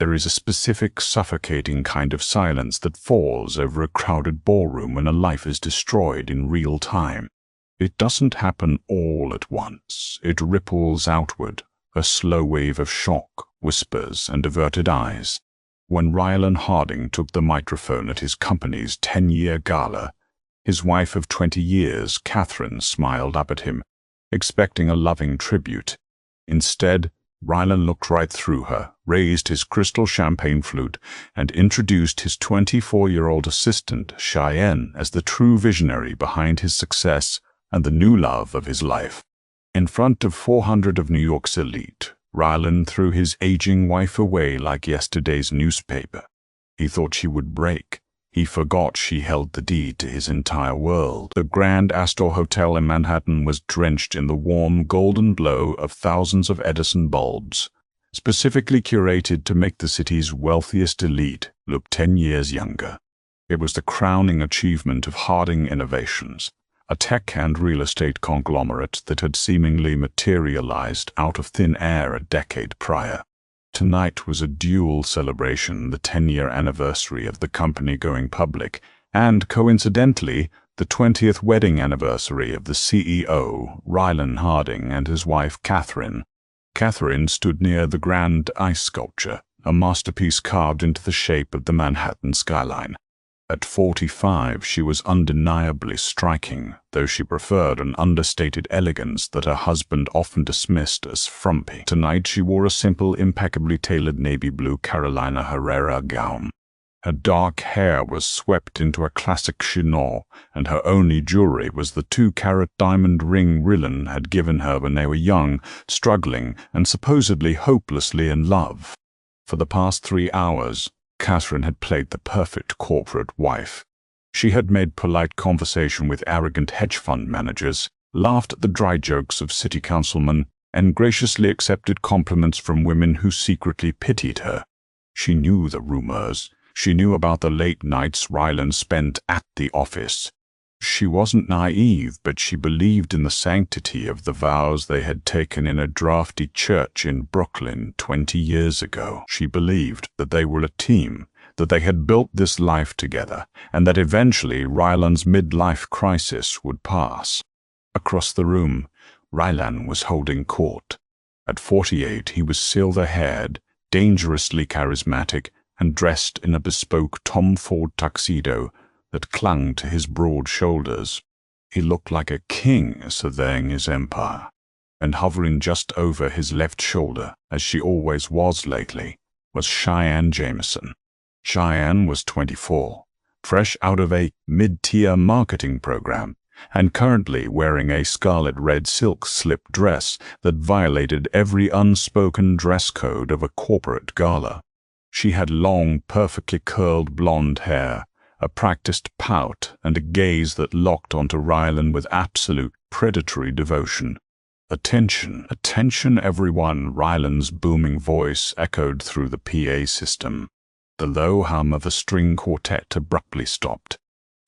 There is a specific suffocating kind of silence that falls over a crowded ballroom when a life is destroyed in real time. It doesn't happen all at once. It ripples outward, a slow wave of shock, whispers, and averted eyes. When Rylan Harding took the microphone at his company's 10-year gala, his wife of 20 years, Catherine, smiled up at him, expecting a loving tribute. Instead, Rylan looked right through her, raised his crystal champagne flute, and introduced his 24-year-old assistant, Cheyenne, as the true visionary behind his success and the new love of his life. In front of 400 of New York's elite, Rylan threw his aging wife away like yesterday's newspaper. He thought she would break. He forgot she held the deed to his entire world. The Grand Astor Hotel in Manhattan was drenched in the warm golden glow of thousands of Edison bulbs, specifically curated to make the city's wealthiest elite look 10 years younger. It was the crowning achievement of Harding Innovations, a tech and real estate conglomerate that had seemingly materialized out of thin air a decade prior. Tonight was a dual celebration, the 10-year anniversary of the company going public, and, coincidentally, the 20th wedding anniversary of the CEO, Rylan Harding, and his wife, Catherine. Catherine stood near the grand ice sculpture, a masterpiece carved into the shape of the Manhattan skyline. At 45, she was undeniably striking, though she preferred an understated elegance that her husband often dismissed as frumpy. Tonight she wore a simple, impeccably tailored navy blue Carolina Herrera gown. Her dark hair was swept into a classic chignon, and her only jewelry was the 2-carat diamond ring Rylan had given her when they were young, struggling, and supposedly hopelessly in love. For the past 3 hours, Catherine had played the perfect corporate wife. She had made polite conversation with arrogant hedge fund managers, laughed at the dry jokes of city councilmen, and graciously accepted compliments from women who secretly pitied her. She knew the rumors. She knew about the late nights Rylan spent at the office. She wasn't naive, but she believed in the sanctity of the vows they had taken in a drafty church in Brooklyn 20 years ago. She believed that they were a team, that they had built this life together, and that eventually Rylan's midlife crisis would pass. Across the room, Rylan was holding court. At 48, he was silver-haired, dangerously charismatic, and dressed in a bespoke Tom Ford tuxedo that clung to his broad shoulders. He looked like a king surveying his empire, and hovering just over his left shoulder, as she always was lately, was Cheyenne Jameson. Cheyenne was 24, fresh out of a mid-tier marketing program, and currently wearing a scarlet-red silk slip dress that violated every unspoken dress code of a corporate gala. She had long, perfectly curled blonde hair, a practiced pout, and a gaze that locked onto Rylan with absolute predatory devotion. "Attention, attention everyone," Rylan's booming voice echoed through the PA system. The low hum of a string quartet abruptly stopped.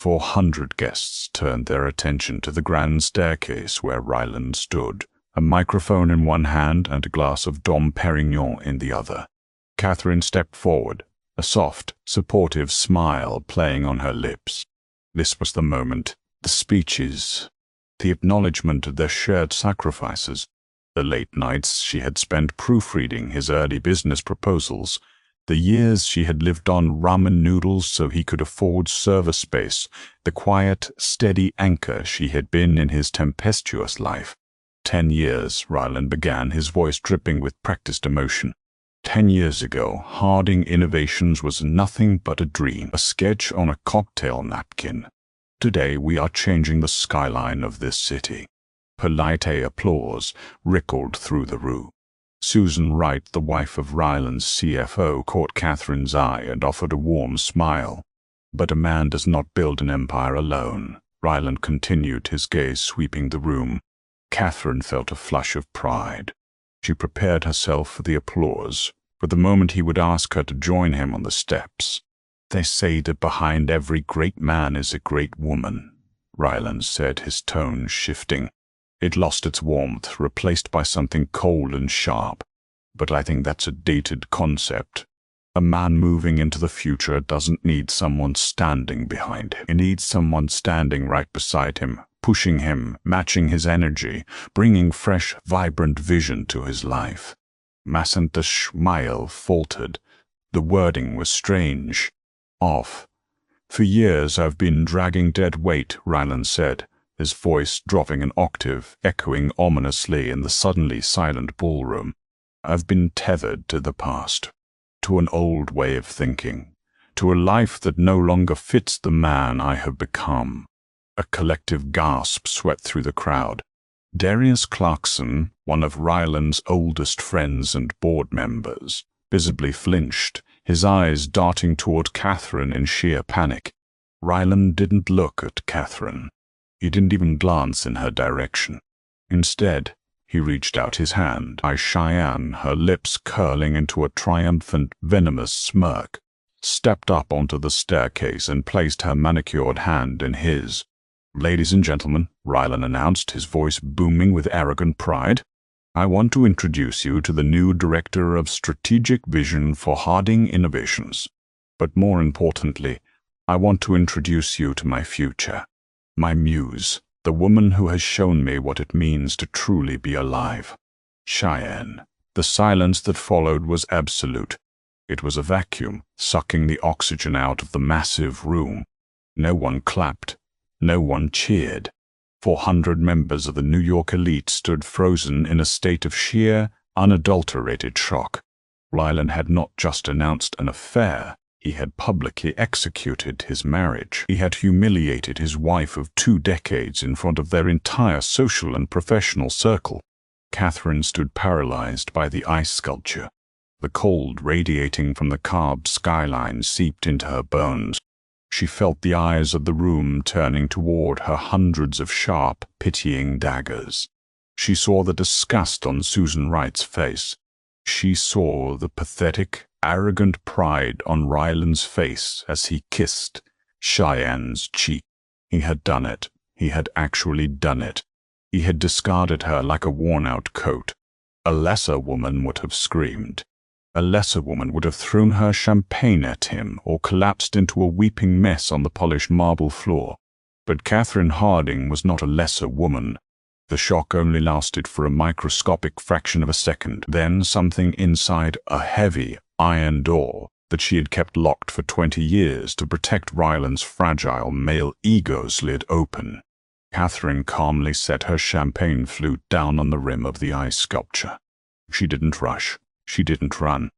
400 guests turned their attention to the grand staircase where Rylan stood, a microphone in one hand and a glass of Dom Perignon in the other. Catherine stepped forward, a soft, supportive smile playing on her lips. This was the moment, the speeches, the acknowledgement of their shared sacrifices, the late nights she had spent proofreading his early business proposals, the years she had lived on ramen noodles so he could afford server space, the quiet, steady anchor she had been in his tempestuous life. 10 years, Ryland began, his voice dripping with practiced emotion. 10 years ago, Harding Innovations was nothing but a dream, a sketch on a cocktail napkin. Today we are changing the skyline of this city. Polite applause rippled through the room. Susan Wright, the wife of Ryland's CFO, caught Catherine's eye and offered a warm smile. But a man does not build an empire alone. Ryland continued, his gaze sweeping the room. Catherine felt a flush of pride. She prepared herself for the applause, for the moment he would ask her to join him on the steps. "They say that behind every great man is a great woman," Ryland said, his tone shifting. It lost its warmth, replaced by something cold and sharp. "But I think that's a dated concept. A man moving into the future doesn't need someone standing behind him. He needs someone standing right beside him, pushing him, matching his energy, bringing fresh, vibrant vision to his life. Masanta's smile faltered. The wording was strange. Off. For years I've been dragging dead weight, Ryland said, his voice dropping an octave, echoing ominously in the suddenly silent ballroom. I've been tethered to the past, to an old way of thinking, to a life that no longer fits the man I have become. A collective gasp swept through the crowd. Darius Clarkson, one of Ryland's oldest friends and board members, visibly flinched, his eyes darting toward Catherine in sheer panic. Ryland didn't look at Catherine. He didn't even glance in her direction. Instead, he reached out his hand. Cheyenne, her lips curling into a triumphant, venomous smirk, stepped up onto the staircase and placed her manicured hand in his. "Ladies and gentlemen," Rylan announced, his voice booming with arrogant pride, "I want to introduce you to the new Director of Strategic Vision for Harding Innovations. But more importantly, I want to introduce you to my future, my muse, the woman who has shown me what it means to truly be alive." Cheyenne. The silence that followed was absolute. It was a vacuum, sucking the oxygen out of the massive room. No one clapped. No one cheered. 400 members of the New York elite stood frozen in a state of sheer, unadulterated shock. Ryland had not just announced an affair. He had publicly executed his marriage. He had humiliated his wife of 2 decades in front of their entire social and professional circle. Catherine stood paralyzed by the ice sculpture. The cold radiating from the carved skyline seeped into her bones. She felt the eyes of the room turning toward her, hundreds of sharp, pitying daggers. She saw the disgust on Susan Wright's face. She saw the pathetic, arrogant pride on Ryland's face as he kissed Cheyenne's cheek. He had done it. He had actually done it. He had discarded her like a worn-out coat. A lesser woman would have screamed. A lesser woman would have thrown her champagne at him or collapsed into a weeping mess on the polished marble floor. But Catherine Harding was not a lesser woman. The shock only lasted for a microscopic fraction of a second. Then something inside a heavy iron door that she had kept locked for 20 years to protect Ryland's fragile male ego slid open. Catherine calmly set her champagne flute down on the rim of the ice sculpture. She didn't rush. She didn't run.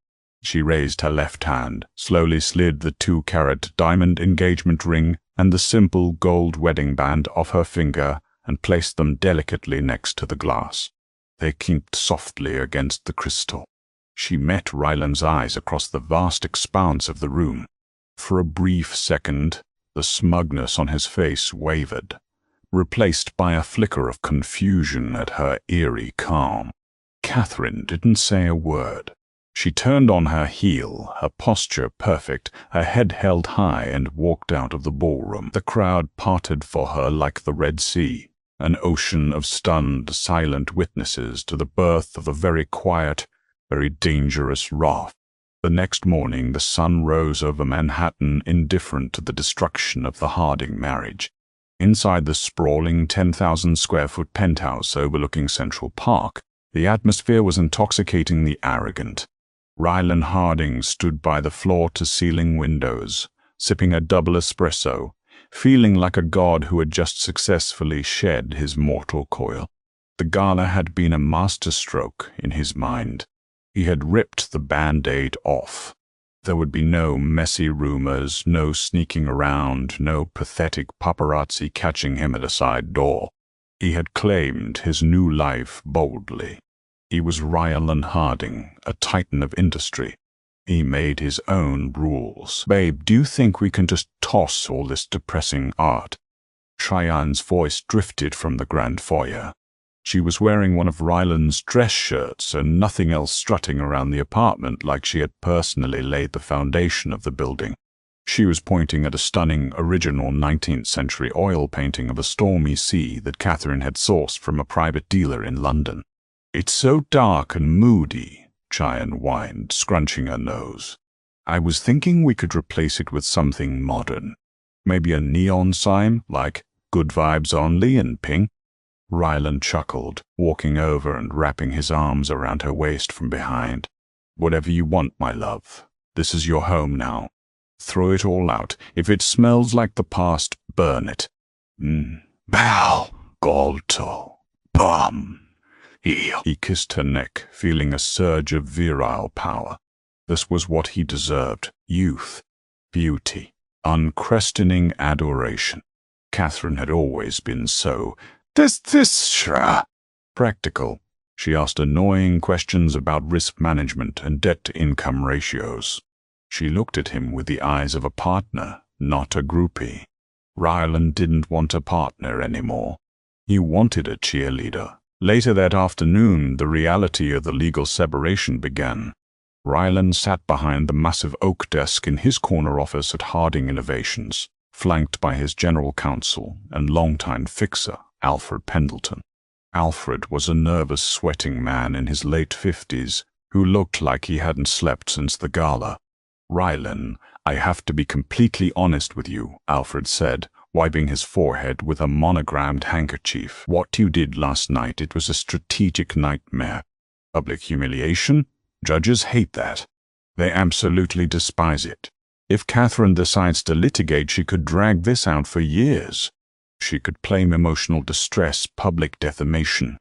She raised her left hand, slowly slid the 2-carat diamond engagement ring and the simple gold wedding band off her finger and placed them delicately next to the glass. They kinked softly against the crystal. She met Ryland's eyes across the vast expanse of the room. For a brief second, the smugness on his face wavered, replaced by a flicker of confusion at her eerie calm. Catherine didn't say a word. She turned on her heel, her posture perfect, her head held high, and walked out of the ballroom. The crowd parted for her like the Red Sea, an ocean of stunned, silent witnesses to the birth of a very quiet, very dangerous wrath. The next morning the sun rose over Manhattan, indifferent to the destruction of the Harding marriage. Inside the sprawling 10,000-square-foot penthouse overlooking Central Park, the atmosphere was intoxicatingly arrogant. Ryland Harding stood by the floor-to-ceiling windows, sipping a double espresso, feeling like a god who had just successfully shed his mortal coil. The gala had been a masterstroke in his mind. He had ripped the Band-Aid off. There would be no messy rumors, no sneaking around, no pathetic paparazzi catching him at a side door. He had claimed his new life boldly. He was Ryland Harding, a titan of industry. He made his own rules. "Babe, do you think we can just toss all this depressing art?" Cheyenne's voice drifted from the grand foyer. She was wearing one of Ryland's dress shirts and nothing else, strutting around the apartment like she had personally laid the foundation of the building. She was pointing at a stunning, original 19th-century oil painting of a stormy sea that Catherine had sourced from a private dealer in London. "It's so dark and moody," Cheyenne whined, scrunching her nose. I was thinking we could replace it with something modern. Maybe a neon sign, like good vibes only in pink. Ryland chuckled, walking over and wrapping his arms around her waist from behind. Whatever you want, my love. This is your home now. Throw it all out. If it smells like the past, burn it. Bow, Golto, bum. He kissed her neck, feeling a surge of virile power. This was what he deserved: youth, beauty, unquestioning adoration. Catherine had always been so practical. She asked annoying questions about risk management and debt-to-income ratios. She looked at him with the eyes of a partner, not a groupie. Ryland didn't want a partner anymore. He wanted a cheerleader. Later that afternoon, the reality of the legal separation began. Ryland sat behind the massive oak desk in his corner office at Harding Innovations, flanked by his general counsel and longtime fixer, Alfred Pendleton. Alfred was a nervous, sweating man in his late 50s who looked like he hadn't slept since the gala. "Rylan, I have to be completely honest with you," Alfred said, wiping his forehead with a monogrammed handkerchief. "What you did last night, it was a strategic nightmare. Public humiliation? Judges hate that. They absolutely despise it. If Catherine decides to litigate, she could drag this out for years. She could claim emotional distress, public defamation."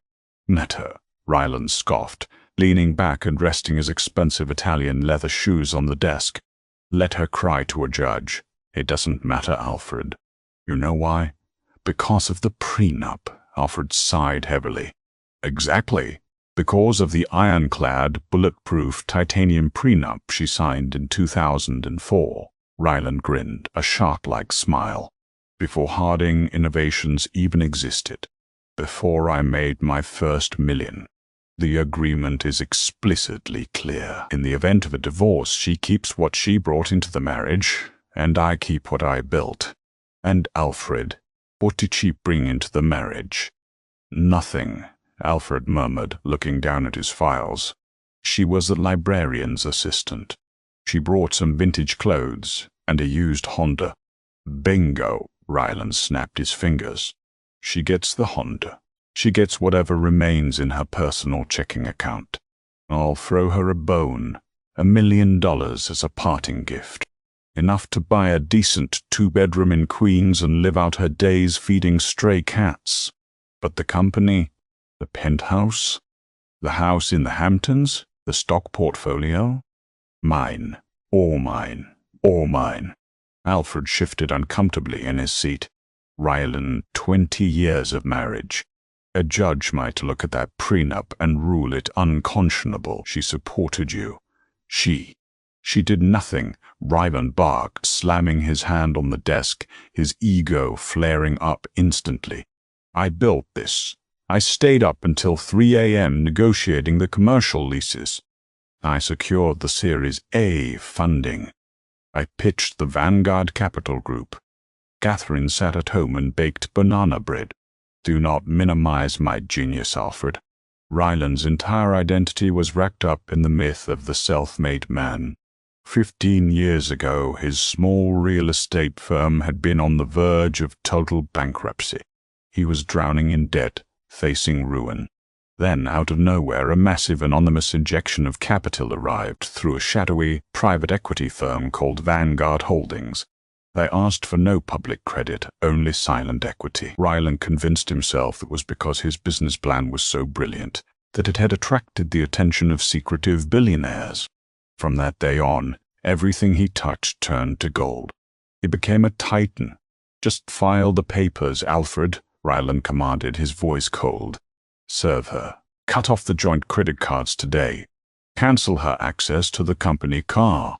"Let her," Ryland scoffed, leaning back and resting his expensive Italian leather shoes on the desk. "Let her cry to a judge. It doesn't matter, Alfred. You know why? Because of the prenup." Alfred sighed heavily. "Exactly. Because of the ironclad, bulletproof titanium prenup she signed in 2004. Ryland grinned, a shark-like smile. "Before Harding Innovations even existed. Before I made my first million. The agreement is explicitly clear. In the event of a divorce, she keeps what she brought into the marriage, and I keep what I built." "And Alfred, what did she bring into the marriage?" "Nothing," Alfred murmured, looking down at his files. "She was the librarian's assistant. She brought some vintage clothes and a used Honda." "Bingo," Ryland snapped his fingers. "She gets the Honda. She gets whatever remains in her personal checking account. I'll throw her a bone, $1 million as a parting gift. Enough to buy a decent 2-bedroom in Queens and live out her days feeding stray cats. But the company, the penthouse, the house in the Hamptons, the stock portfolio? Mine, all mine, all mine." Alfred shifted uncomfortably in his seat. "Ryland, 20 years of marriage. A judge might look at that prenup and rule it unconscionable. She supported you. She did nothing," Ryland barked, slamming his hand on the desk, his ego flaring up instantly. "I built this. I stayed up until 3 a.m. negotiating the commercial leases. I secured the Series A funding. I pitched the Vanguard Capital Group. Catherine sat at home and baked banana bread. Do not minimize my genius, Alfred." Ryland's entire identity was wrapped up in the myth of the self-made man. 15 years ago, his small real estate firm had been on the verge of total bankruptcy. He was drowning in debt, facing ruin. Then, out of nowhere, a massive anonymous injection of capital arrived through a shadowy private equity firm called Vanguard Holdings. They asked for no public credit, only silent equity. Ryland convinced himself it was because his business plan was so brilliant that it had attracted the attention of secretive billionaires. From that day on, everything he touched turned to gold. He became a titan. "Just file the papers, Alfred," Ryland commanded, his voice cold. "Serve her. Cut off the joint credit cards today. Cancel her access to the company car.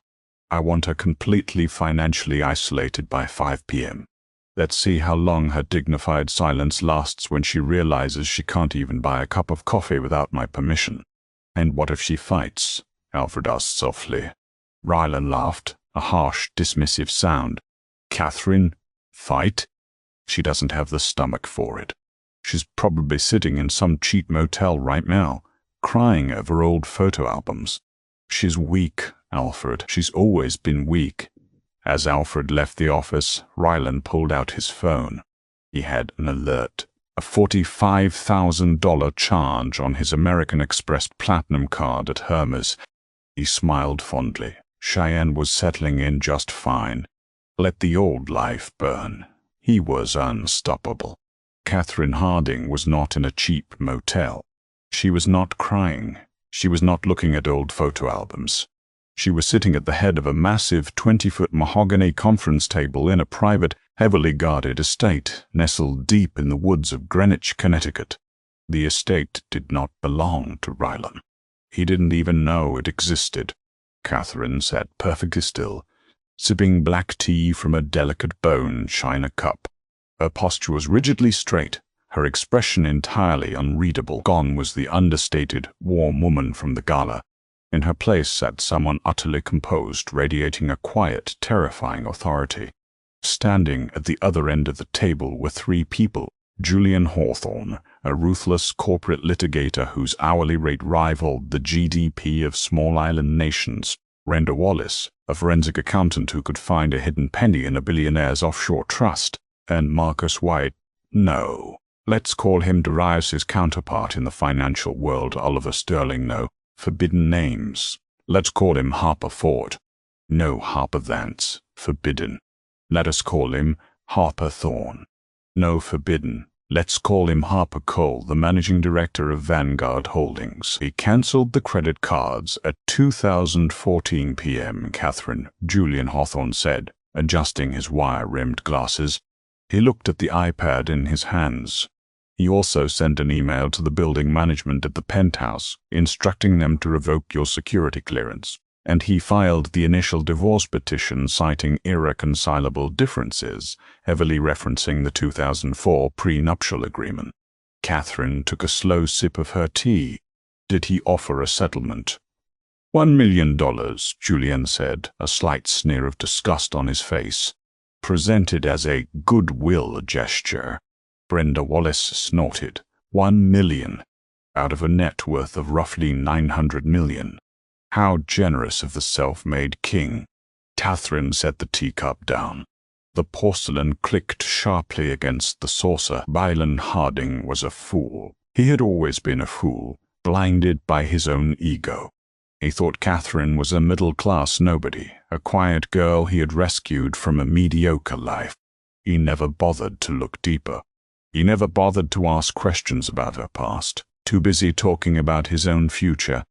I want her completely financially isolated by 5 p.m. Let's see how long her dignified silence lasts when she realizes she can't even buy a cup of coffee without my permission." "And what if she fights?" Alfred asked softly. Ryland laughed, a harsh, dismissive sound. "Catherine? Fight? She doesn't have the stomach for it. She's probably sitting in some cheap motel right now, crying over old photo albums. She's weak," Alfred. She's always been weak. As Alfred left the office, Ryland pulled out his phone. He had an alert. A $45,000 charge on his American Express Platinum card at Hermes. He smiled fondly. Cheyenne was settling in just fine. Let the old life burn. He was unstoppable. Catherine Harding was not in a cheap motel. She was not crying. She was not looking at old photo albums. She was sitting at the head of a massive 20-foot mahogany conference table in a private, heavily guarded estate nestled deep in the woods of Greenwich, Connecticut. The estate did not belong to Rylan. He didn't even know it existed. Catherine sat perfectly still, sipping black tea from a delicate bone china cup. Her posture was rigidly straight, her expression entirely unreadable. Gone was the understated, warm woman from the gala. In her place sat someone utterly composed, radiating a quiet, terrifying authority. Standing at the other end of the table were three people: Julian Hawthorne, a ruthless corporate litigator whose hourly rate rivaled the GDP of small island nations; Brenda Wallace, a forensic accountant who could find a hidden penny in a billionaire's offshore trust; and Marcus White. No, let's call him Darius's counterpart in the financial world, Oliver Sterling. No forbidden names. Let's call him Harper Ford. No Harper Vance. Forbidden. Let us call him Harper Thorne. No forbidden. Let's call him Harper Cole, the managing director of Vanguard Holdings. He cancelled the credit cards at 2014 p.m., Catherine, Julian Hawthorne said, adjusting his wire-rimmed glasses. He looked at the iPad in his hands. He also sent an email to the building management at the penthouse, instructing them to revoke your security clearance, and he filed the initial divorce petition citing irreconcilable differences, heavily referencing the 2004 prenuptial agreement. Catherine took a slow sip of her tea. Did he offer a settlement? $1 million, Julian said, a slight sneer of disgust on his face. Presented as a goodwill gesture. Brenda Wallace snorted. $1 million, out of a net worth of roughly $900 million. How generous of the self-made king. Catherine set the teacup down. The porcelain clicked sharply against the saucer. Ryland Harding was a fool. He had always been a fool, blinded by his own ego. He thought Catherine was a middle-class nobody, a quiet girl he had rescued from a mediocre life. He never bothered to look deeper. He never bothered to ask questions about her past, too busy talking about his own future.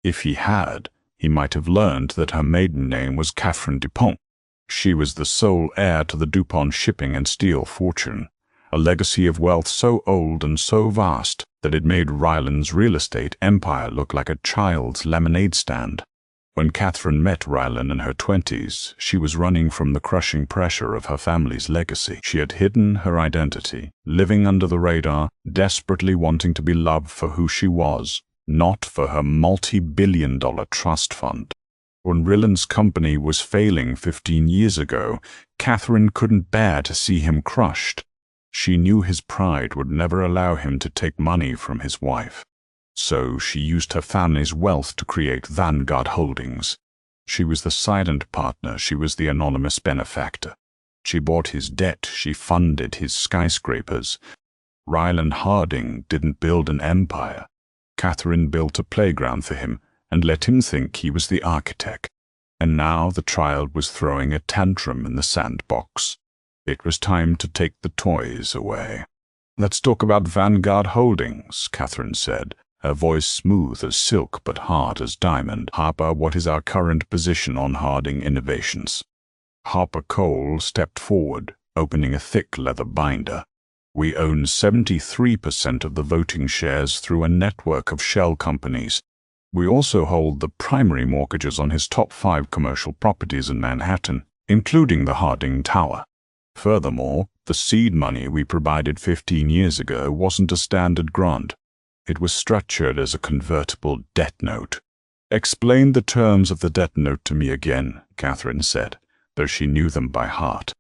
If he had, he might have learned that her maiden name was Catherine Dupont. She was the sole heir to the Dupont shipping and steel fortune, a legacy of wealth so old and so vast that it made Ryland's real estate empire look like a child's lemonade stand. When Catherine met Ryland in her 20s, she was running from the crushing pressure of her family's legacy. She had hidden her identity, living under the radar, desperately wanting to be loved for who she was, not for her multi-billion-dollar trust fund. When Ryland's company was failing 15 years ago, Catherine couldn't bear to see him crushed. She knew his pride would never allow him to take money from his wife. So she used her family's wealth to create Vanguard Holdings. She was the silent partner, she was the anonymous benefactor. She bought his debt, she funded his skyscrapers. Ryland Harding didn't build an empire. Catherine built a playground for him and let him think he was the architect. And now the child was throwing a tantrum in the sandbox. It was time to take the toys away. Let's talk about Vanguard Holdings, Catherine said, her voice smooth as silk but hard as diamond. Harper, what is our current position on Harding Innovations? Harper Cole stepped forward, opening a thick leather binder. We own 73% of the voting shares through a network of shell companies. We also hold the primary mortgages on his top 5 commercial properties in Manhattan, including the Harding Tower. Furthermore, the seed money we provided 15 years ago wasn't a standard grant. It was structured as a convertible debt note. Explain the terms of the debt note to me again, Catherine said, though she knew them by heart.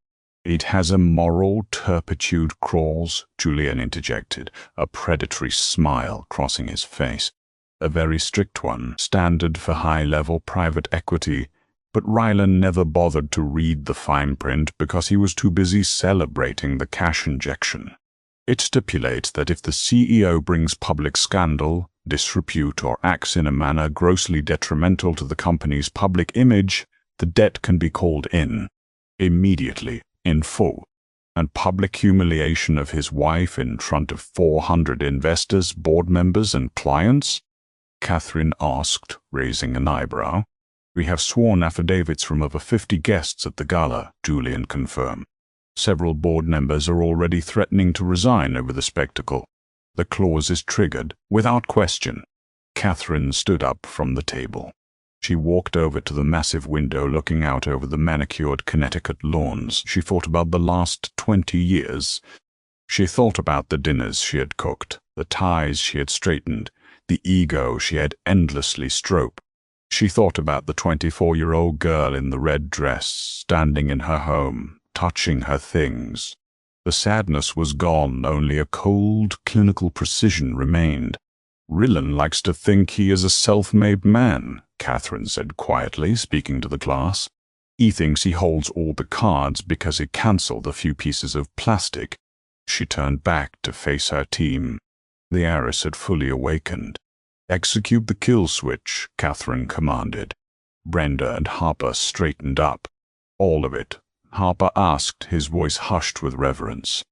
It has a moral turpitude clause, Julian interjected, a predatory smile crossing his face. A very strict one, standard for high-level private equity, But Ryland never bothered to read the fine print because he was too busy celebrating the cash injection. It stipulates that if the CEO brings public scandal, disrepute, or acts in a manner grossly detrimental to the company's public image, the debt can be called in, immediately, in full. And public humiliation of his wife in front of 400 investors, board members, and clients? Catherine asked, raising an eyebrow. We have sworn affidavits from over 50 guests at the gala, Julian confirmed. Several board members are already threatening to resign over the spectacle. The clause is triggered, without question. Catherine stood up from the table. She walked over to the massive window looking out over the manicured Connecticut lawns. She thought about the last 20 years. She thought about the dinners she had cooked, the ties she had straightened, the ego she had endlessly stroked. She thought about the 24-year-old girl in the red dress, standing in her home, touching her things. The sadness was gone, only a cold, clinical precision remained. Rylan likes to think he is a self-made man, Catherine said quietly, speaking to the class. He thinks he holds all the cards because he cancelled a few pieces of plastic. She turned back to face her team. The heiress had fully awakened. Execute the kill switch, Catherine commanded. Brenda and Harper straightened up. All of it, Harper asked, his voice hushed with reverence.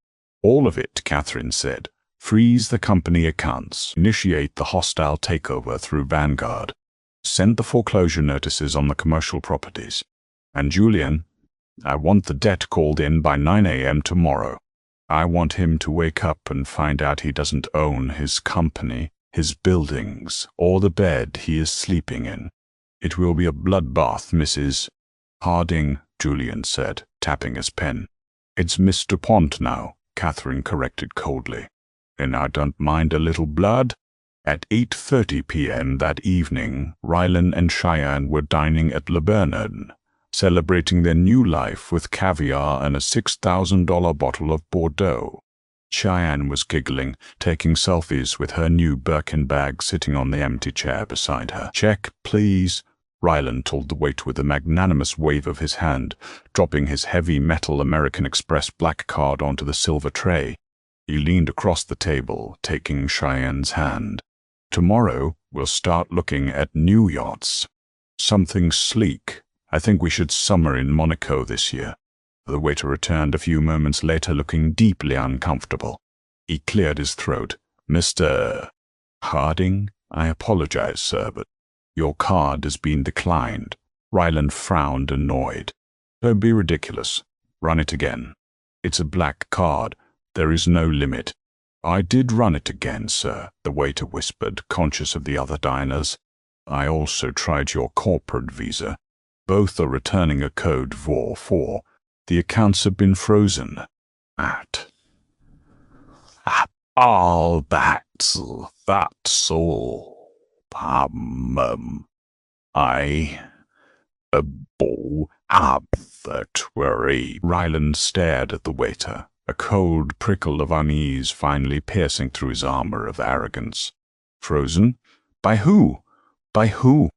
All of it, Catherine said. Freeze the company accounts. Initiate the hostile takeover through Vanguard. Send the foreclosure notices on the commercial properties. And Julian, I want the debt called in by 9 a.m. tomorrow. I want him to wake up and find out he doesn't own his company, his buildings, or the bed he is sleeping in. It will be a bloodbath, Mrs. Harding, Julian said, tapping his pen. It's Mr. Pont now, Catherine corrected coldly. And I don't mind a little blood. At 8:30 p.m. that evening, Ryland and Cheyenne were dining at Le Bernard, celebrating their new life with caviar and a $6,000 bottle of Bordeaux. Cheyenne was giggling, taking selfies with her new Birkin bag sitting on the empty chair beside her. Check, please, Ryland told the waiter with a magnanimous wave of his hand, dropping his heavy metal American Express black card onto the silver tray. He leaned across the table, taking Cheyenne's hand. Tomorrow, we'll start looking at new yachts. Something sleek. I think we should summer in Monaco this year. The waiter returned a few moments later looking deeply uncomfortable. He cleared his throat. Mr. Harding, I apologize, sir, but your card has been declined. Ryland frowned, annoyed. Don't be ridiculous. Run it again. It's a black card. There is no limit. I did run it again, sir, the waiter whispered, conscious of the other diners. I also tried your corporate visa. Both are returning a code VOR4. The accounts have been frozen. All that's all. I that worry. Ryland stared at the waiter, a cold prickle of unease finally piercing through his armor of arrogance. Frozen? By who? By who?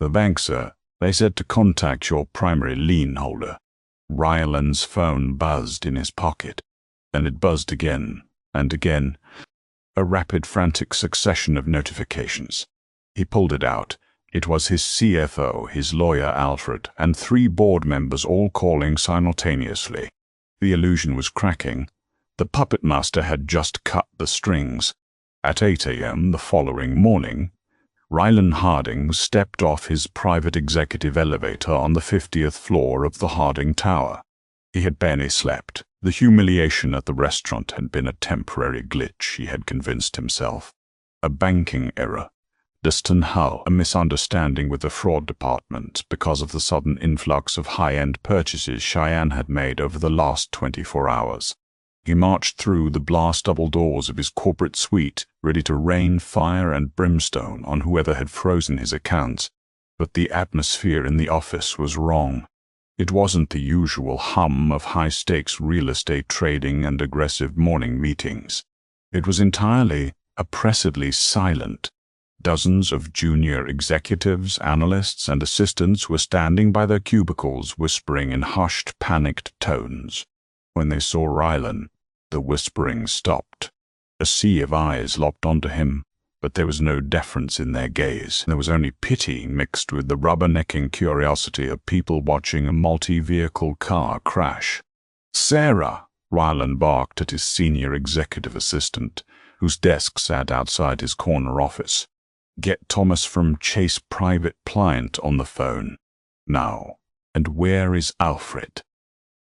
The bank, sir. They said to contact your primary lien holder. Ryland's phone buzzed in his pocket. Then it buzzed again, and again. A rapid, frantic succession of notifications. He pulled it out. It was his CFO, his lawyer Alfred, and 3 board members all calling simultaneously. The illusion was cracking. The puppet master had just cut the strings. At 8 a.m. the following morning, Ryland Harding stepped off his private executive elevator on the 50th floor of the Harding Tower. He had barely slept. The humiliation at the restaurant had been a temporary glitch, he had convinced himself. A banking error. Distant Hull, a misunderstanding with the fraud department because of the sudden influx of high-end purchases Cheyenne had made over the last 24 hours. He marched through the blast-double doors of his corporate suite, ready to rain fire and brimstone on whoever had frozen his accounts. But the atmosphere in the office was wrong. It wasn't the usual hum of high-stakes real estate trading and aggressive morning meetings. It was entirely, oppressively silent. Dozens of junior executives, analysts, and assistants were standing by their cubicles, whispering in hushed, panicked tones. When they saw Rylan, the whispering stopped. A sea of eyes locked onto him, but there was no deference in their gaze. There was only pity mixed with the rubbernecking curiosity of people watching a multi-vehicle car crash. "Sarah!" Ryland barked at his senior executive assistant, whose desk sat outside his corner office. "Get Thomas from Chase Private Client on the phone. Now. And where is Alfred?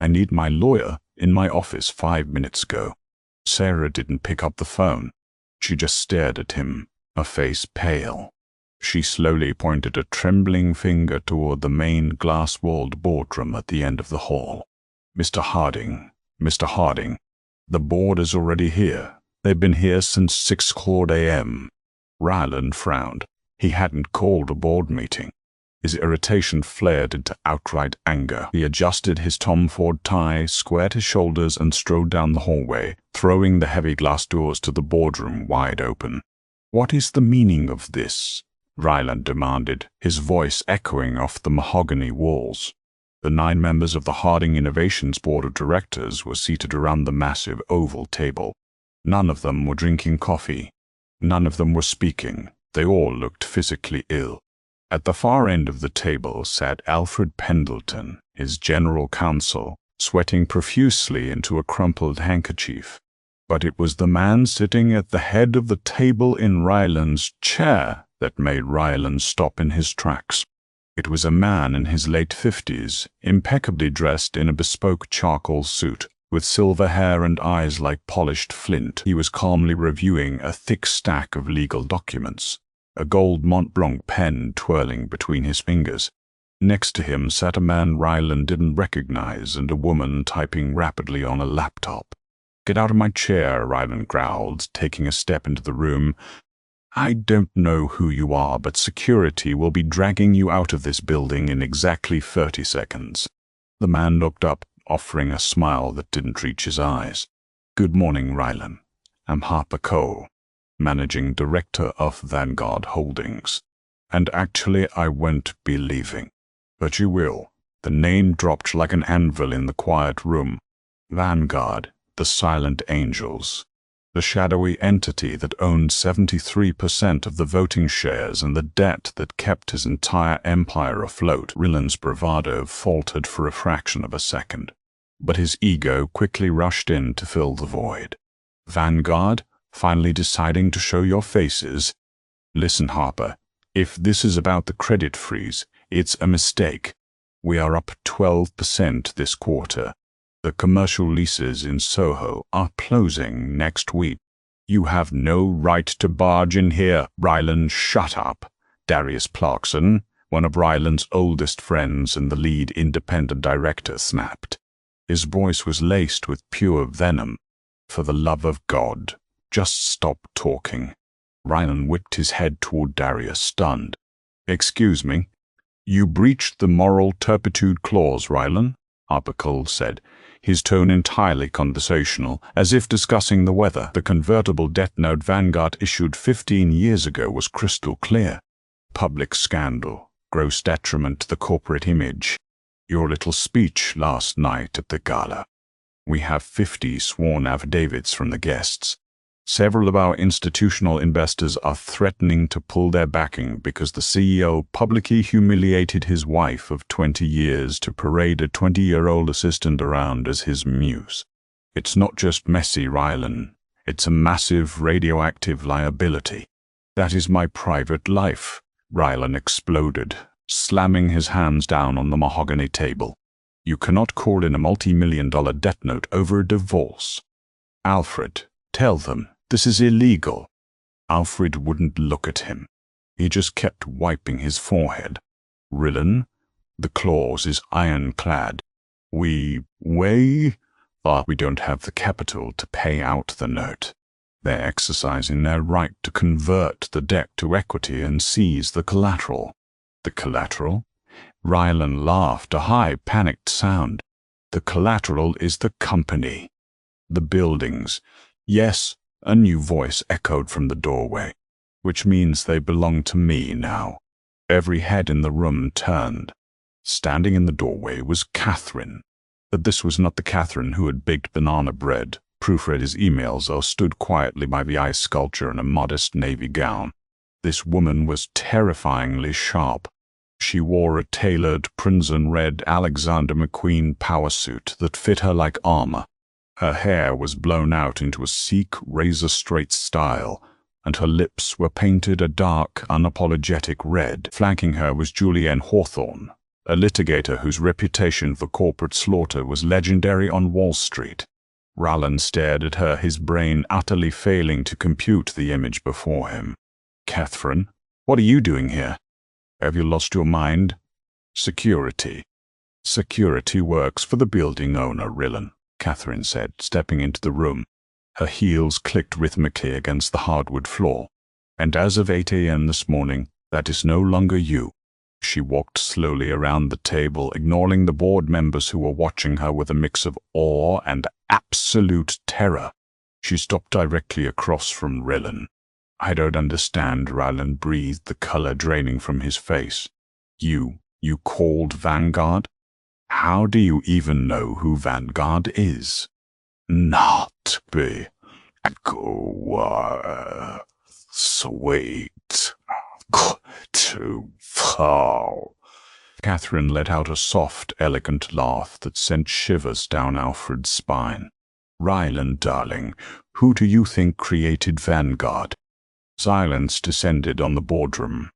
I need my lawyer in my office 5 minutes ago." Sarah didn't pick up the phone. She just stared at him, her face pale. She slowly pointed a trembling finger toward the main glass-walled boardroom at the end of the hall. Mr. Harding, the board is already here. They've been here since 6 a.m. Ryland frowned. He hadn't called a board meeting. His irritation flared into outright anger. He adjusted his Tom Ford tie, squared his shoulders, and strode down the hallway, throwing the heavy glass doors to the boardroom wide open. "What is the meaning of this?" Ryland demanded, his voice echoing off the mahogany walls. The 9 members of the Harding Innovations Board of Directors were seated around the massive oval table. None of them were drinking coffee. None of them were speaking. They all looked physically ill. At the far end of the table sat Alfred Pendleton, his general counsel, sweating profusely into a crumpled handkerchief. But it was the man sitting at the head of the table in Ryland's chair that made Ryland stop in his tracks. It was a man in his late 50s, impeccably dressed in a bespoke charcoal suit, with silver hair and eyes like polished flint. He was calmly reviewing a thick stack of legal documents, a gold Mont Blanc pen twirling between his fingers. Next to him sat a man Ryland didn't recognize and a woman typing rapidly on a laptop. "Get out of my chair," Ryland growled, taking a step into the room. "I don't know who you are, but security will be dragging you out of this building in exactly 30 seconds. The man looked up, offering a smile that didn't reach his eyes. "Good morning, Rylan. I'm Harper Cole, Managing Director of Vanguard Holdings. And actually, I won't be leaving. But you will." The name dropped like an anvil in the quiet room. Vanguard, the Silent Angels. The shadowy entity that owned 73% of the voting shares and the debt that kept his entire empire afloat. Ryland's bravado faltered for a fraction of a second, but his ego quickly rushed in to fill the void. "Vanguard, finally deciding to show your faces? Listen, Harper, if this is about the credit freeze, it's a mistake. We are up 12% this quarter. The commercial leases in Soho are closing next week. You have no right to barge in here." "Ryland, shut up." Darius Clarkson, one of Ryland's oldest friends and the lead independent director, snapped. His voice was laced with pure venom. "For the love of God, just stop talking." Ryland whipped his head toward Darius, stunned. "Excuse me. You breached the moral turpitude clause, Ryland," Harper Cole said, his tone entirely conversational, as if discussing the weather. "The convertible debt note Vanguard issued 15 years ago was crystal clear. Public scandal, gross detriment to the corporate image. Your little speech last night at the gala. We have 50 sworn affidavits from the guests. Several of our institutional investors are threatening to pull their backing because the CEO publicly humiliated his wife of 20 years to parade a 20-year-old assistant around as his muse. It's not just messy, Rylan. It's a massive radioactive liability. That is my private life," Rylan exploded, slamming his hands down on the mahogany table. "You cannot call in a multi-million-dollar debt note over a divorce. Alfred, tell them. This is illegal." Alfred wouldn't look at him. He just kept wiping his forehead. "Rylan, the clause is ironclad. We don't have the capital to pay out the note. They're exercising their right to convert the debt to equity and seize the collateral." "The collateral?" Rylan laughed, a high, panicked sound. "The collateral is the company. The buildings." "Yes," a new voice echoed from the doorway. which means they belong to me now. Every head in the room turned. Standing in the doorway was Catherine. But this was not the Catherine who had baked banana bread, proofread his emails, or stood quietly by the ice sculpture in a modest navy gown. This woman was terrifyingly sharp. She wore a tailored crimson red Alexander McQueen power suit that fit her like armor. Her hair was blown out into a sleek, razor-straight style, and her lips were painted a dark, unapologetic red. Flanking her was Julianne Hawthorne, a litigator whose reputation for corporate slaughter was legendary on Wall Street. Ryland stared at her, his brain utterly failing to compute the image before him. "Catherine, what are you doing here? Have you lost your mind?" "Security. Security works for the building owner, Rylan," Catherine said, stepping into the room. Her heels clicked rhythmically against the hardwood floor. "And as of 8 a.m. this morning, that is no longer you." She walked slowly around the table, ignoring the board members who were watching her with a mix of awe and absolute terror. She stopped directly across from Rylan. "I don't understand," Ryland breathed, the color draining from his face. You called Vanguard? How do you even know who Vanguard is?" "Not be sweet to fall." Catherine let out a soft, elegant laugh that sent shivers down Alfred's spine. "Ryland, darling, who do you think created Vanguard?" Silence descended on the boardroom.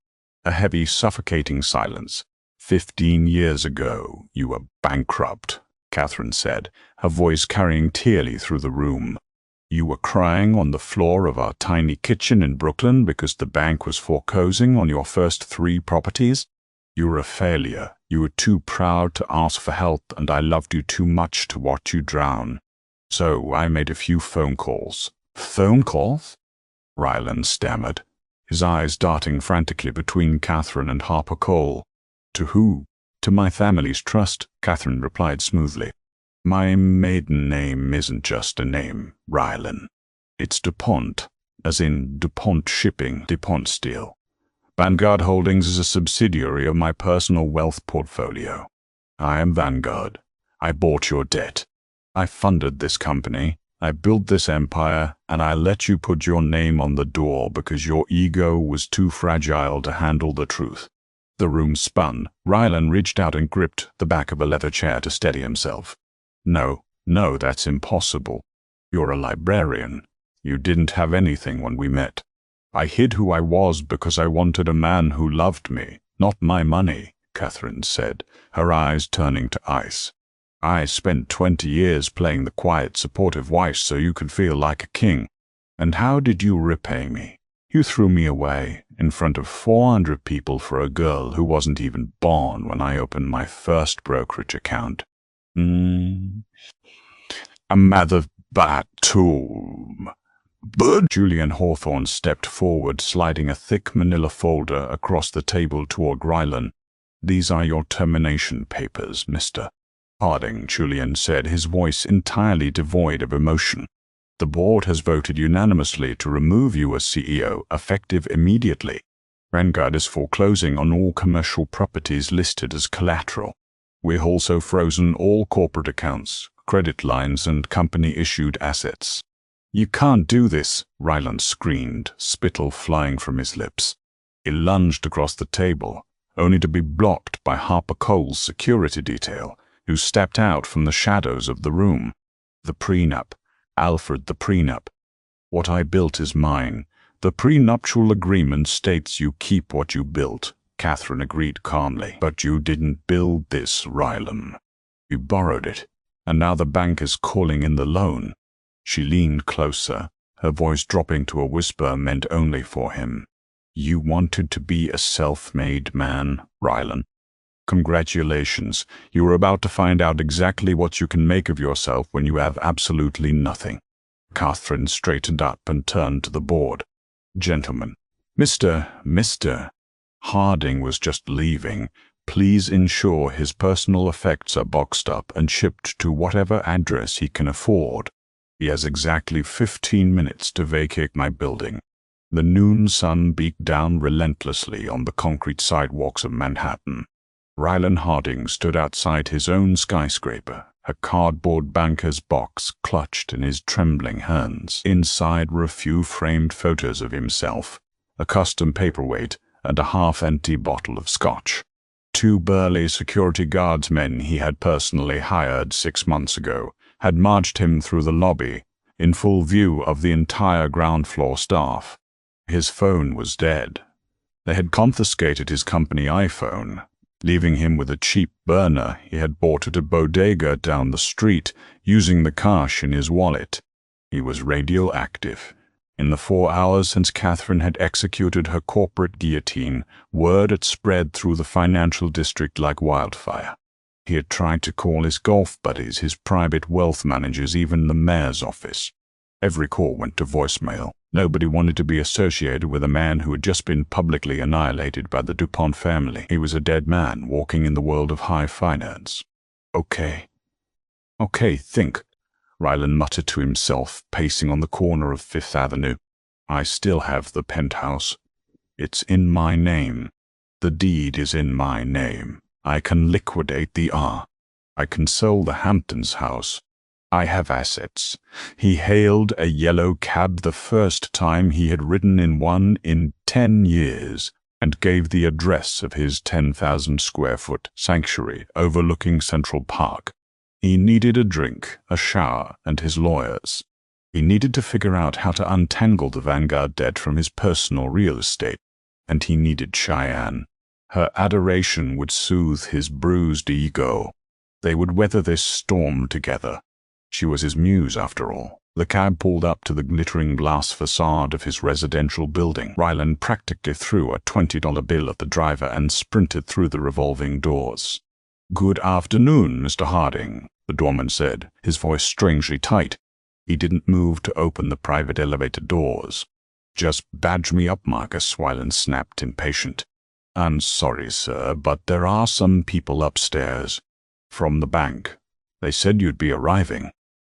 A heavy, suffocating silence. 15 years ago, you were bankrupt," Catherine said, her voice carrying tearly through the room. "You were crying on the floor of our tiny kitchen in Brooklyn because the bank was foreclosing on your first 3 properties. You were a failure. You were too proud to ask for help, and I loved you too much to watch you drown. So I made a few phone calls." "Phone calls?" Ryland stammered, his eyes darting frantically between Catherine and Harper Cole. "To who?" "To my family's trust," Catherine replied smoothly. "My maiden name isn't just a name, Rylan. It's DuPont, as in DuPont Shipping, DuPont Steel. Vanguard Holdings is a subsidiary of my personal wealth portfolio. I am Vanguard. I bought your debt. I funded this company. I built this empire, and I let you put your name on the door because your ego was too fragile to handle the truth." The room spun. Rylan reached out and gripped the back of a leather chair to steady himself. No, that's impossible. You're a librarian. You didn't have anything when we met. I hid who I was because I wanted a man who loved me, not my money," Catherine said, her eyes turning to ice. "I spent 20 years playing the quiet, supportive wife so you could feel like a king. And how did you repay me? You threw me away in front of 400 people for a girl who wasn't even born when I opened my first brokerage account. A mother tomb." "But—" Julianne Hawthorne stepped forward, sliding a thick manila folder across the table toward Rylan. "These are your termination papers, Mr. Harding," Julian said, his voice entirely devoid of emotion. "The board has voted unanimously to remove you as CEO, effective immediately. Vanguard is foreclosing on all commercial properties listed as collateral. We've also frozen all corporate accounts, credit lines, and company-issued assets." "You can't do this," Ryland screamed, spittle flying from his lips. He lunged across the table, only to be blocked by Harper Cole's security detail, who stepped out from the shadows of the room. "The prenup. Alfred, the prenup. What I built is mine. The prenuptial agreement states you keep what you built," Catherine agreed calmly. "But you didn't build this, Rylan. You borrowed it, and now the bank is calling in the loan." She leaned closer, her voice dropping to a whisper meant only for him. "You wanted to be a self-made man, Rylan. Congratulations, you are about to find out exactly what you can make of yourself when you have absolutely nothing." Catherine straightened up and turned to the board. "Gentlemen, Mr. Harding was just leaving. Please ensure his personal effects are boxed up and shipped to whatever address he can afford. He has exactly 15 minutes to vacate my building. The noon sun beat down relentlessly on the concrete sidewalks of Manhattan. Ryland Harding stood outside his own skyscraper, a cardboard banker's box clutched in his trembling hands. Inside were a few framed photos of himself, a custom paperweight, and a half-empty bottle of scotch. 2 burly security guardsmen he had personally hired 6 months ago had marched him through the lobby, in full view of the entire ground-floor staff. His phone was dead. They had confiscated his company iPhone, leaving him with a cheap burner he had bought at a bodega down the street, using the cash in his wallet. He was radioactive. In the 4 hours since Catherine had executed her corporate guillotine, word had spread through the financial district like wildfire. He had tried to call his golf buddies, his private wealth managers, even the mayor's office. Every call went to voicemail. Nobody wanted to be associated with a man who had just been publicly annihilated by the DuPont family. He was a dead man walking in the world of high finance. Okay, think, Rylan muttered to himself, pacing on the corner of Fifth Avenue. I still have the penthouse. It's in my name. The deed is in my name. I can liquidate the R. I can sell the Hamptons house. I have assets. He hailed a yellow cab the first time he had ridden in one in 10 years, and gave the address of his 10,000-square-foot sanctuary overlooking Central Park. He needed a drink, a shower, and his lawyers. He needed to figure out how to untangle the Vanguard debt from his personal real estate, and he needed Cheyenne. Her adoration would soothe his bruised ego. They would weather this storm together. She was his muse, after all. The cab pulled up to the glittering glass facade of his residential building. Ryland practically threw a $20 bill at the driver and sprinted through the revolving doors. "Good afternoon, Mr. Harding," the doorman said, his voice strangely tight. He didn't move to open the private elevator doors. "Just badge me up, Marcus," Ryland snapped, impatient. "I'm sorry, sir, but there are some people upstairs. From the bank. They said you'd be arriving."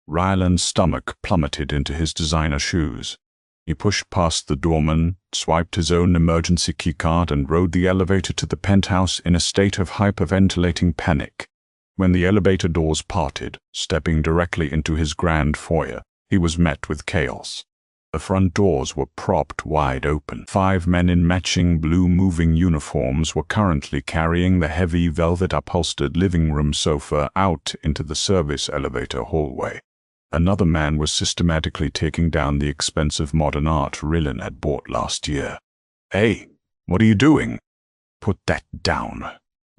Ryland's stomach plummeted into his designer shoes. He pushed past the doorman, swiped his own emergency keycard, and rode the elevator to the penthouse in a state of hyperventilating panic. When the elevator doors parted, stepping directly into his grand foyer, he was met with chaos. The front doors were propped wide open. 5 men in matching blue moving uniforms were currently carrying the heavy velvet-upholstered living room sofa out into the service elevator hallway. Another man was systematically taking down the expensive modern art Rylan had bought last year. "Hey, what are you doing?" "Put that down,"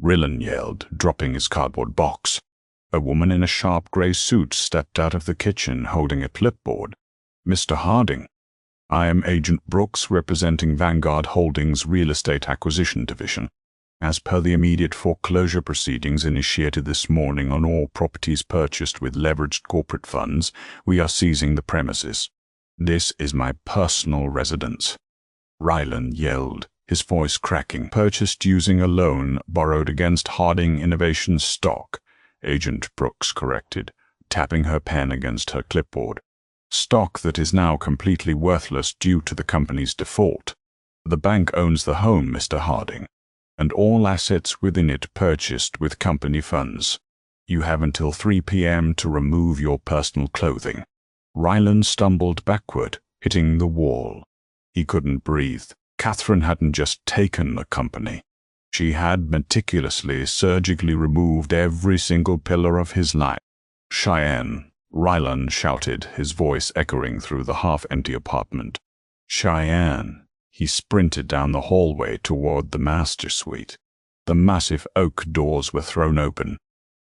Rylan yelled, dropping his cardboard box. A woman in a sharp gray suit stepped out of the kitchen holding a clipboard. "Mr. Harding, I am Agent Brooks representing Vanguard Holdings' Real Estate Acquisition Division. As per the immediate foreclosure proceedings initiated this morning on all properties purchased with leveraged corporate funds, we are seizing the premises. This is my personal residence," Ryland yelled, his voice cracking. "Purchased using a loan borrowed against Harding Innovations stock," Agent Brooks corrected, tapping her pen against her clipboard. "Stock that is now completely worthless due to the company's default. The bank owns the home, Mr. Harding, and all assets within it purchased with company funds. You have until 3 p.m. to remove your personal clothing." Ryland stumbled backward, hitting the wall. He couldn't breathe. Catherine hadn't just taken the company. She had meticulously, surgically removed every single pillar of his life. "Cheyenne," Ryland shouted, his voice echoing through the half-empty apartment. "Cheyenne." He sprinted down the hallway toward the master suite. The massive oak doors were thrown open.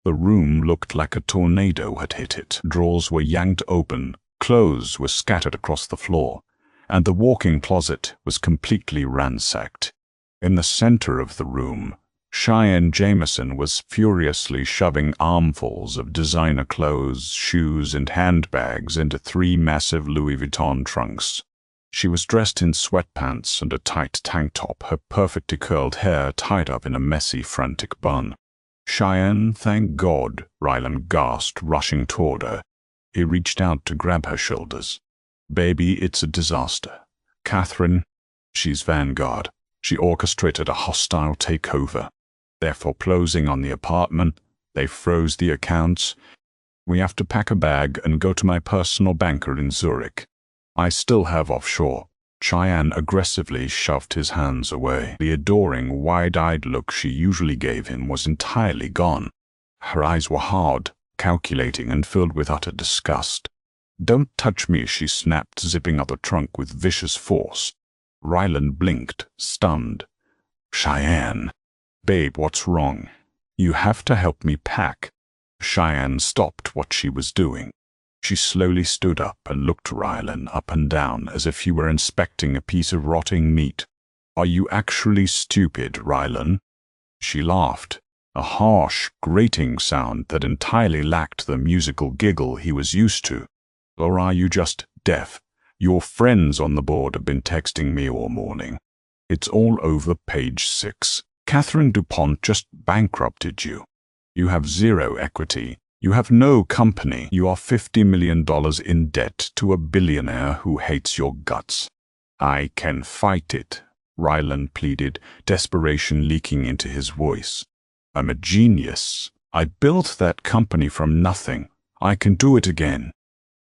The room looked like a tornado had hit it. Drawers were yanked open, clothes were scattered across the floor, and the walk-in closet was completely ransacked. In the center of the room, Cheyenne Jameson was furiously shoving armfuls of designer clothes, shoes, and handbags into 3 massive Louis Vuitton trunks. She was dressed in sweatpants and a tight tank top, her perfectly curled hair tied up in a messy, frantic bun. "Cheyenne, thank God," Ryland gasped, rushing toward her. He reached out to grab her shoulders. "Baby, it's a disaster. Catherine, she's vanguard. She orchestrated a hostile takeover. They're foreclosing on the apartment. They froze the accounts. We have to pack a bag and go to my personal banker in Zurich. I still have offshore. Cheyenne aggressively shoved his hands away. The adoring, wide-eyed look she usually gave him was entirely gone. Her eyes were hard, calculating, and filled with utter disgust. "Don't touch me," she snapped, zipping up the trunk with vicious force. Ryland blinked, stunned. "Cheyenne." "Babe, what's wrong?" "You have to help me pack." Cheyenne stopped what she was doing. She slowly stood up and looked Ryland up and down as if he were inspecting a piece of rotting meat. "Are you actually stupid, Ryland?" She laughed, a harsh, grating sound that entirely lacked the musical giggle he was used to. "Or are you just deaf? Your friends on the board have been texting me all morning. It's all over page 6. Catherine DuPont just bankrupted you. You have zero equity. You have no company. You are $50 million in debt to a billionaire who hates your guts." "I can fight it," Ryland pleaded, desperation leaking into his voice. "I'm a genius. I built that company from nothing. I can do it again.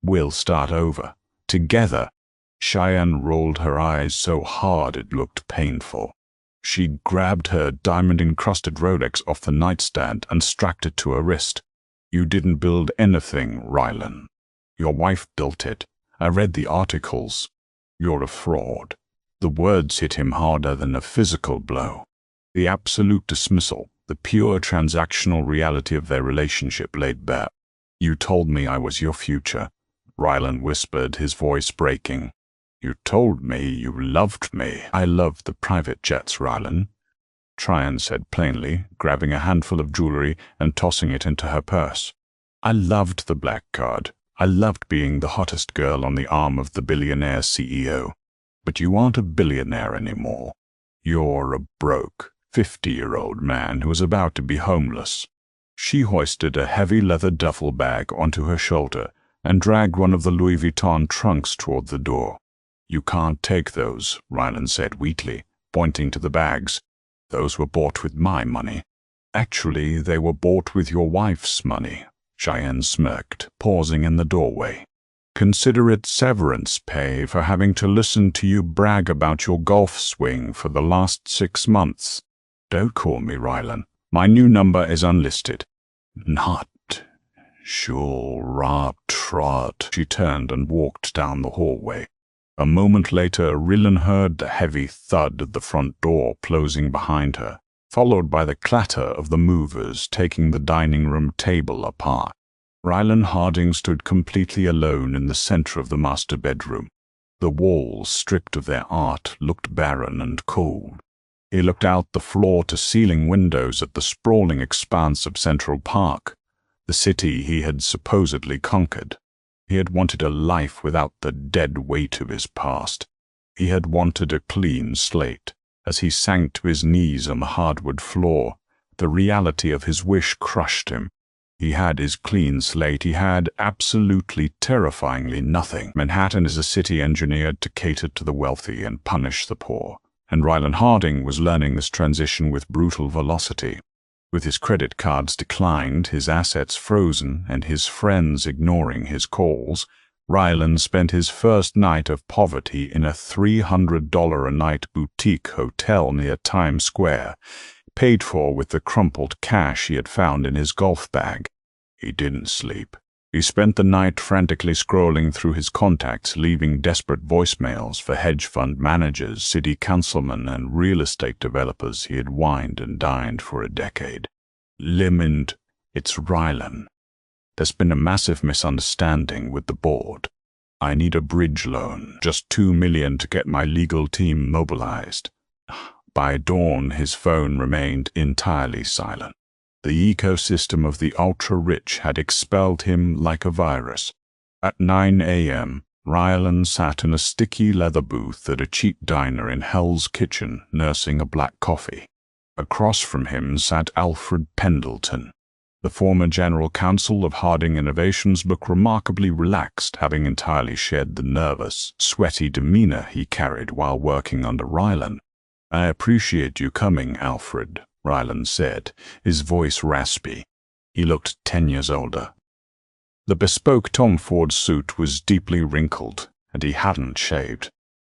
We'll start over. Together." Cheyenne rolled her eyes so hard it looked painful. She grabbed her diamond-encrusted Rolex off the nightstand and strapped it to her wrist. "You didn't build anything, Rylan. Your wife built it. I read the articles. You're a fraud." The words hit him harder than a physical blow. The absolute dismissal, the pure transactional reality of their relationship laid bare. "You told me I was your future," Ryland whispered, his voice breaking. "You told me you loved me." "I loved the private jets, Ryland," Cheyenne said plainly, grabbing a handful of jewelry and tossing it into her purse. "I loved the black card. I loved being the hottest girl on the arm of the billionaire CEO. But you aren't a billionaire anymore. You're a broke, 50-year-old man who is about to be homeless." She hoisted a heavy leather duffel bag onto her shoulder and dragged one of the Louis Vuitton trunks toward the door. "You can't take those," Ryland said weakly, pointing to the bags. "Those were bought with my money." "Actually, they were bought with your wife's money," Cheyenne smirked, pausing in the doorway. "Consider it severance pay for having to listen to you brag about your golf swing for the last 6 months. Don't call me Ryland. My new number is unlisted." "Not sure, Rob Trot." She turned and walked down the hallway. A moment later, Rylan heard the heavy thud of the front door closing behind her, followed by the clatter of the movers taking the dining room table apart. Ryland Harding stood completely alone in the center of the master bedroom. The walls, stripped of their art, looked barren and cold. He looked out the floor-to-ceiling windows at the sprawling expanse of Central Park, the city he had supposedly conquered. He had wanted a life without the dead weight of his past. He had wanted a clean slate. As he sank to his knees on the hardwood floor, the reality of his wish crushed him. He had his clean slate. He had absolutely, terrifyingly nothing. Manhattan is a city engineered to cater to the wealthy and punish the poor, and Ryland Harding was learning this transition with brutal velocity. With his credit cards declined, his assets frozen, and his friends ignoring his calls, Ryland spent his first night of poverty in a $300 a night boutique hotel near Times Square, paid for with the crumpled cash he had found in his golf bag. He didn't sleep. He spent the night frantically scrolling through his contacts, leaving desperate voicemails for hedge fund managers, city councilmen, and real estate developers he had wined and dined for a decade. "Limond, it's Rylan. There's been a massive misunderstanding with the board. I need a bridge loan, just $2 million to get my legal team mobilized." By dawn, his phone remained entirely silent. The ecosystem of the ultra-rich had expelled him like a virus. At 9 a.m., Ryland sat in a sticky leather booth at a cheap diner in Hell's Kitchen, nursing a black coffee. Across from him sat Alfred Pendleton. The former general counsel of Harding Innovations looked remarkably relaxed, having entirely shed the nervous, sweaty demeanor he carried while working under Ryland. "I appreciate you coming, Alfred," Ryland said, his voice raspy. He looked 10 years older. The bespoke Tom Ford suit was deeply wrinkled, and he hadn't shaved.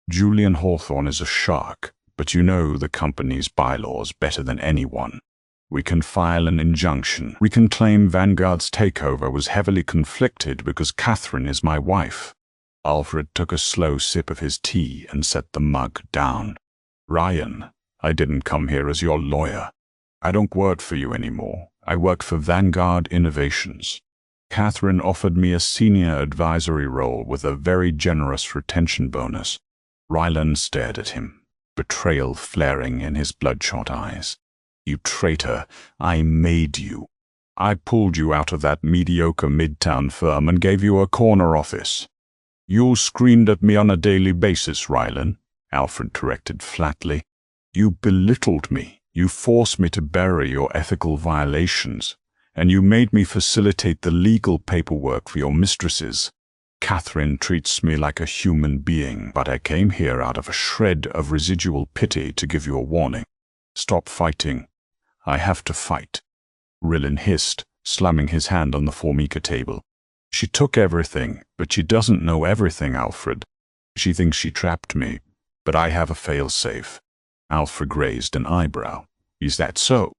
"Julian Hawthorne is a shark, but you know the company's bylaws better than anyone. We can file an injunction. We can claim Vanguard's takeover was heavily conflicted because Catherine is my wife." Alfred took a slow sip of his tea and set the mug down. "Ryan, I didn't come here as your lawyer. I don't work for you anymore. I work for Vanguard Innovations. Catherine offered me a senior advisory role with a very generous retention bonus." Ryland stared at him, betrayal flaring in his bloodshot eyes. "You traitor, I made you. I pulled you out of that mediocre midtown firm and gave you a corner office." "You screamed at me on a daily basis, Rylan," Alfred corrected flatly. "You belittled me. You forced me to bury your ethical violations, and you made me facilitate the legal paperwork for your mistresses. Catherine treats me like a human being, but I came here out of a shred of residual pity to give you a warning. Stop fighting. I have to fight," Rylan hissed, slamming his hand on the Formica table. "She took everything, but she doesn't know everything, Alfred. She thinks she trapped me, but I have a fail-safe." Alfred raised an eyebrow. "Is that so?"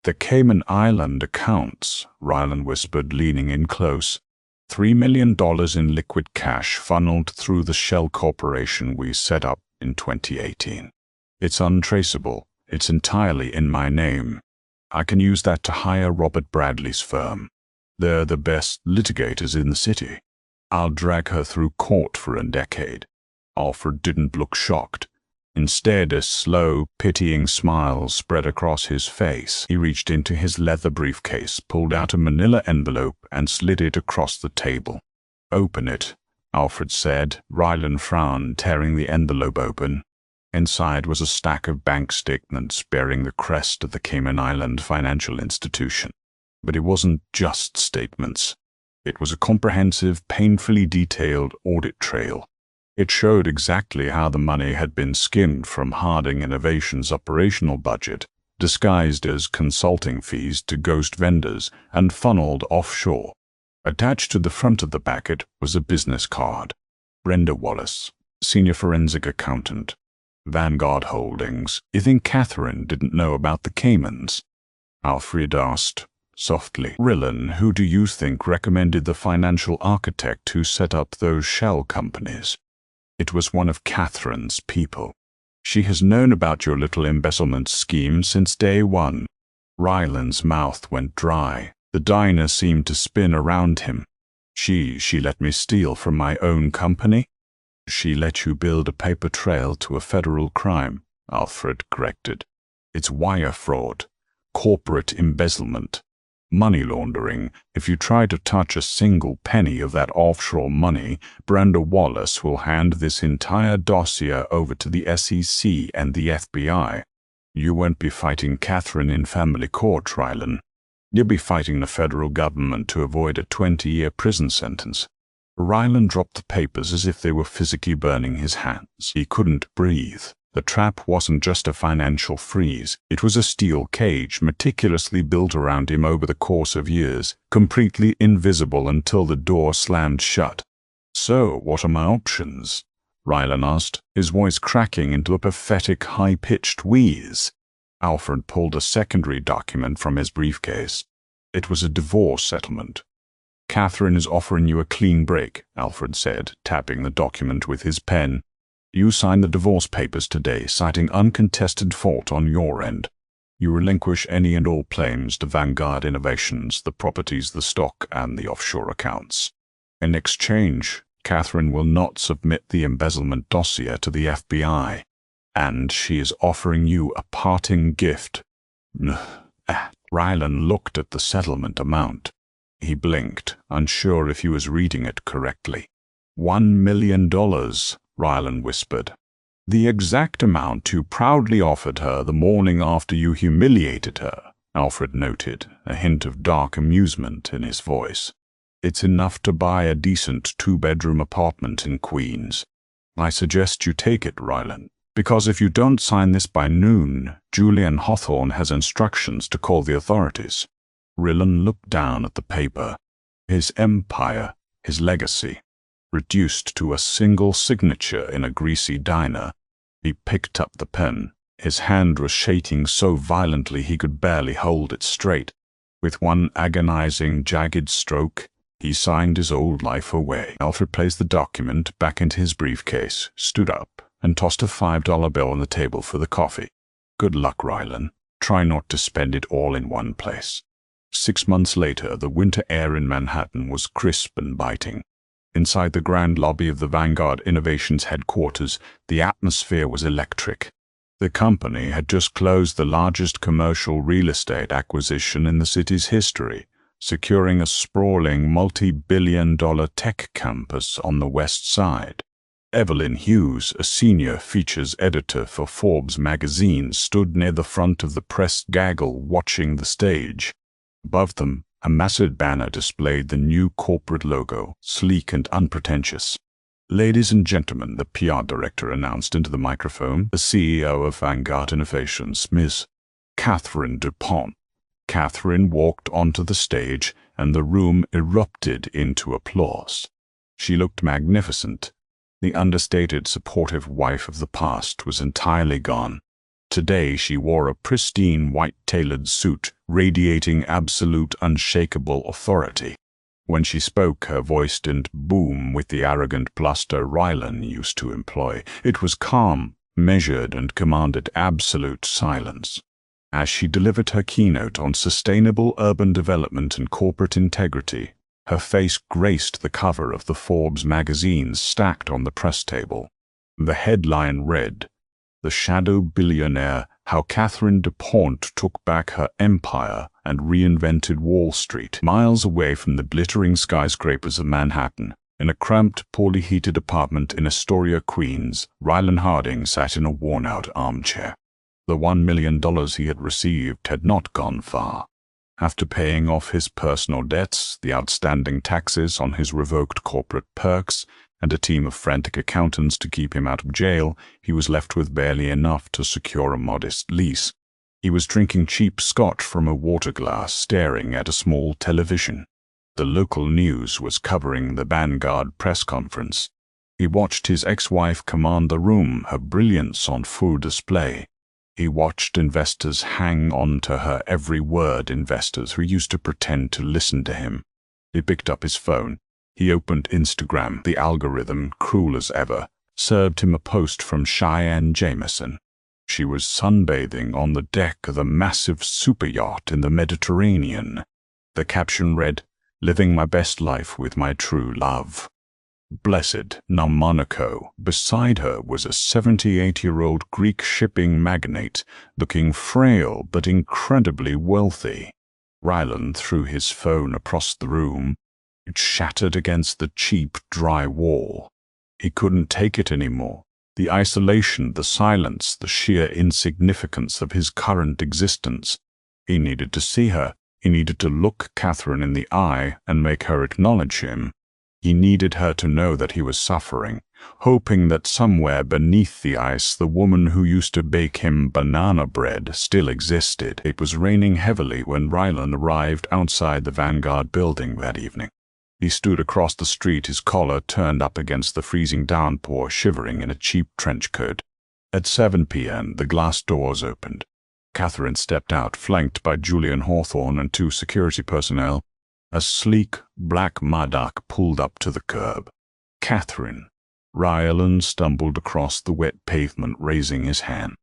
"The Cayman Island accounts," Ryland whispered, leaning in close. $3 million in liquid cash funneled through the shell corporation we set up in 2018. It's untraceable. It's entirely in my name. I can use that to hire Robert Bradley's firm. They're the best litigators in the city. I'll drag her through court for a decade." Alfred didn't look shocked. Instead, a slow, pitying smile spread across his face. He reached into his leather briefcase, pulled out a manila envelope, and slid it across the table. "Open it," Alfred said. Ryland frowned, tearing the envelope open. Inside was a stack of bank statements bearing the crest of the Cayman Island financial institution. But it wasn't just statements. It was a comprehensive, painfully detailed audit trail. It showed exactly how the money had been skimmed from Harding Innovations' operational budget, disguised as consulting fees to ghost vendors, and funneled offshore. Attached to the front of the packet was a business card. "Brenda Wallace, Senior Forensic Accountant, Vanguard Holdings. You think Catherine didn't know about the Caymans?" Alfred asked, softly. "Rylan, who do you think recommended the financial architect who set up those shell companies?" "It was one of Catherine's people. She has known about your little embezzlement scheme since day one." Ryland's mouth went dry. The diner seemed to spin around him. She let me steal from my own company?" "She let you build a paper trail to a federal crime," Alfred corrected. "It's wire fraud, corporate embezzlement, money laundering. If you try to touch a single penny of that offshore money, Brenda Wallace will hand this entire dossier over to the SEC and the FBI. You won't be fighting Catherine in family court, Rylan. You'll be fighting the federal government to avoid a 20-year prison sentence." Ryland dropped the papers as if they were physically burning his hands. He couldn't breathe. The trap wasn't just a financial freeze. It was a steel cage meticulously built around him over the course of years, completely invisible until the door slammed shut. "So, what are my options?" Ryland asked, his voice cracking into a pathetic, high-pitched wheeze. Alfred pulled a secondary document from his briefcase. It was a divorce settlement. "Catherine is offering you a clean break," Alfred said, tapping the document with his pen. "You sign the divorce papers today, citing uncontested fault on your end. You relinquish any and all claims to Vanguard Innovations, the properties, the stock, and the offshore accounts. In exchange, Catherine will not submit the embezzlement dossier to the FBI, and she is offering you a parting gift." Ryland looked at the settlement amount. He blinked, unsure if he was reading it correctly. $1 million, Ryland whispered. "The exact amount you proudly offered her the morning after you humiliated her," Alfred noted, a hint of dark amusement in his voice. "It's enough to buy a decent two-bedroom apartment in Queens. I suggest you take it, Ryland, because if you don't sign this by noon, Julian Hawthorne has instructions to call the authorities." Rylan looked down at the paper. His empire, his legacy, reduced to a single signature in a greasy diner. He picked up the pen. His hand was shaking so violently he could barely hold it straight. With one agonizing, jagged stroke, he signed his old life away. Alfred placed the document back into his briefcase, stood up, and tossed a $5 bill on the table for the coffee. "Good luck, Rylan. Try not to spend it all in one place." 6 months later, the winter air in Manhattan was crisp and biting. Inside the grand lobby of the Vanguard Innovations headquarters, the atmosphere was electric. The company had just closed the largest commercial real estate acquisition in the city's history, securing a sprawling multi-billion-dollar tech campus on the west side. Evelyn Hughes, a senior features editor for Forbes magazine, stood near the front of the press gaggle watching the stage. Above them, a massive banner displayed the new corporate logo, sleek and unpretentious. "Ladies and gentlemen," the PR director announced into the microphone, "the CEO of Vanguard Innovations, Ms. Catherine DuPont." Catherine walked onto the stage, and the room erupted into applause. She looked magnificent. The understated, supportive wife of the past was entirely gone. Today she wore a pristine white-tailored suit, radiating absolute, unshakable authority. When she spoke, her voice didn't boom with the arrogant bluster Rylan used to employ. It was calm, measured, and commanded absolute silence. As she delivered her keynote on sustainable urban development and corporate integrity, her face graced the cover of the Forbes magazine stacked on the press table. The headline read, "The Shadow Billionaire, How Catherine DuPont Took Back Her Empire and Reinvented Wall Street." Miles away from the glittering skyscrapers of Manhattan, in a cramped, poorly heated apartment in Astoria, Queens, Ryland Harding sat in a worn-out armchair. The $1 million he had received had not gone far. After paying off his personal debts, the outstanding taxes on his revoked corporate perks, and a team of frantic accountants to keep him out of jail, he was left with barely enough to secure a modest lease. He was drinking cheap scotch from a water glass, staring at a small television. The local news was covering the Vanguard press conference. He watched his ex-wife command the room, her brilliance on full display. He watched investors hang on to her every word, investors who used to pretend to listen to him. He picked up his phone. He opened Instagram. The algorithm, cruel as ever, served him a post from Cheyenne Jameson. She was sunbathing on the deck of a massive super yacht in the Mediterranean. The caption read, "Living my best life with my true love." Blessed Monaco. Beside her was a 78-year-old Greek shipping magnate, looking frail but incredibly wealthy. Ryland threw his phone across the room. It shattered against the cheap, dry wall. He couldn't take it anymore. The isolation, the silence, the sheer insignificance of his current existence. He needed to see her. He needed to look Catherine in the eye and make her acknowledge him. He needed her to know that he was suffering, hoping that somewhere beneath the ice the woman who used to bake him banana bread still existed. It was raining heavily when Ryland arrived outside the Vanguard building that evening. He stood across the street, his collar turned up against the freezing downpour, shivering in a cheap trench coat. At 7 p.m., the glass doors opened. Catherine stepped out, flanked by Julian Hawthorne and 2 security personnel. A sleek, black Madak pulled up to the curb. "Catherine." Ryland stumbled across the wet pavement, raising his hand.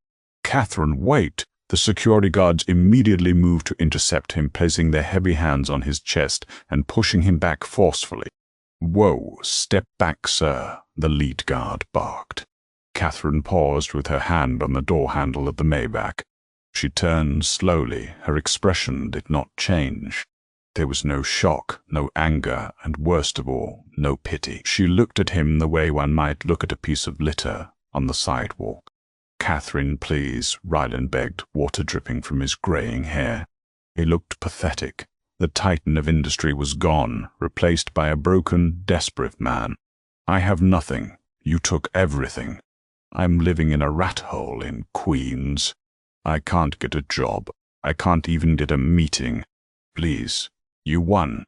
"Catherine, wait!" The security guards immediately moved to intercept him, placing their heavy hands on his chest and pushing him back forcefully. "Whoa, step back, sir," the lead guard barked. Catherine paused with her hand on the door handle of the Maybach. She turned slowly. Her expression did not change. There was no shock, no anger, and worst of all, no pity. She looked at him the way one might look at a piece of litter on the sidewalk. "Catherine, please," Ryland begged, water dripping from his graying hair. He looked pathetic. The titan of industry was gone, replaced by a broken, desperate man. I have nothing. You took everything. I'm living in a rat hole in Queens. I can't get a job. I can't even get a meeting. Please, you won.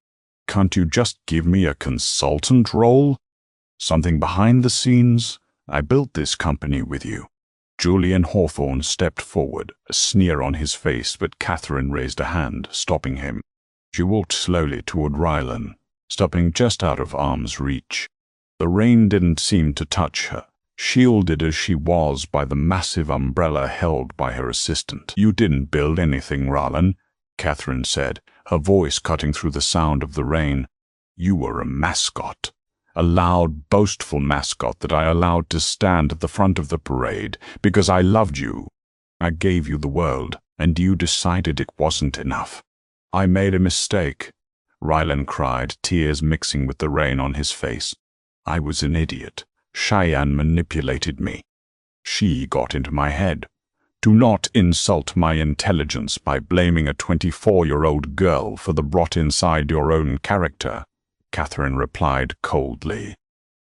Can't you just give me a consultant role? Something behind the scenes? I built this company with you. Julian Hawthorne stepped forward, a sneer on his face, but Catherine raised a hand, stopping him. She walked slowly toward Rylan, stopping just out of arm's reach. The rain didn't seem to touch her, shielded as she was by the massive umbrella held by her assistant. You didn't build anything, Rylan, Catherine said, her voice cutting through the sound of the rain. You were a mascot. A loud, boastful mascot that I allowed to stand at the front of the parade because I loved you. I gave you the world, and you decided it wasn't enough. I made a mistake, Rylan cried, tears mixing with the rain on his face. I was an idiot. Cheyenne manipulated me. She got into my head. Do not insult my intelligence by blaming a 24-year-old girl for the rot inside your own character, Catherine replied coldly.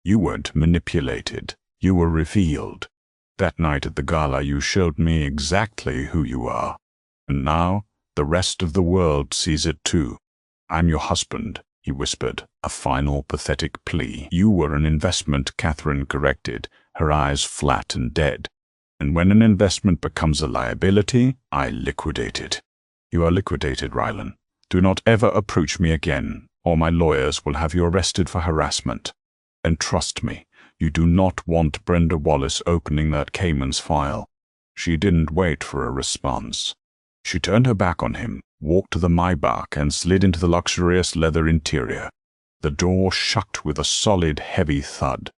You weren't manipulated. You were revealed. That night at the gala you showed me exactly who you are. And now the rest of the world sees it too. I'm your husband, he whispered, a final pathetic plea. You were an investment, Catherine corrected, her eyes flat and dead. And when an investment becomes a liability, I liquidate it. You are liquidated, Rylan. Do not ever approach me again, or my lawyers will have you arrested for harassment. And trust me, you do not want Brenda Wallace opening that Cayman's file. She didn't wait for a response. She turned her back on him, walked to the Maybach, and slid into the luxurious leather interior. The door shut with a solid, heavy thud.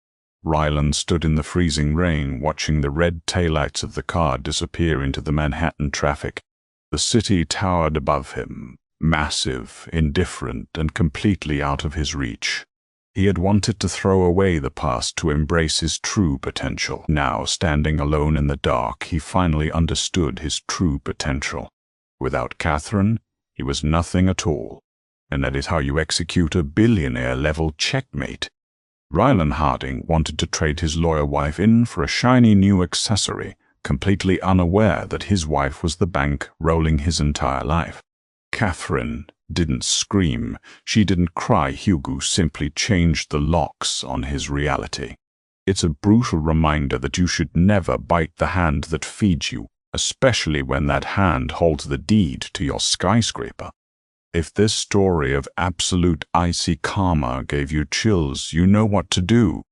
Ryland stood in the freezing rain, watching the red taillights of the car disappear into the Manhattan traffic. The city towered above him, massive, indifferent, and completely out of his reach. He had wanted to throw away the past to embrace his true potential. Now, standing alone in the dark, he finally understood his true potential. Without Catherine, he was nothing at all. And that is how you execute a billionaire-level checkmate. Rylan Harding wanted to trade his lawyer wife in for a shiny new accessory, completely unaware that his wife was the bank rolling his entire life. Catherine didn't scream. She didn't cry. Hugo simply changed the locks on his reality. It's a brutal reminder that you should never bite the hand that feeds you, especially when that hand holds the deed to your skyscraper. If this story of absolute icy karma gave you chills, you know what to do.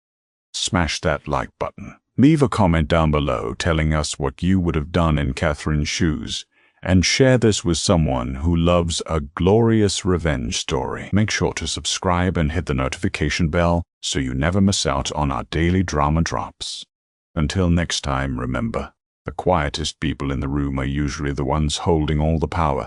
Smash that like button. Leave a comment down below telling us what you would have done in Catherine's shoes, and share this with someone who loves a glorious revenge story. Make sure to subscribe and hit the notification bell so you never miss out on our daily drama drops. Until next time, remember, the quietest people in the room are usually the ones holding all the power.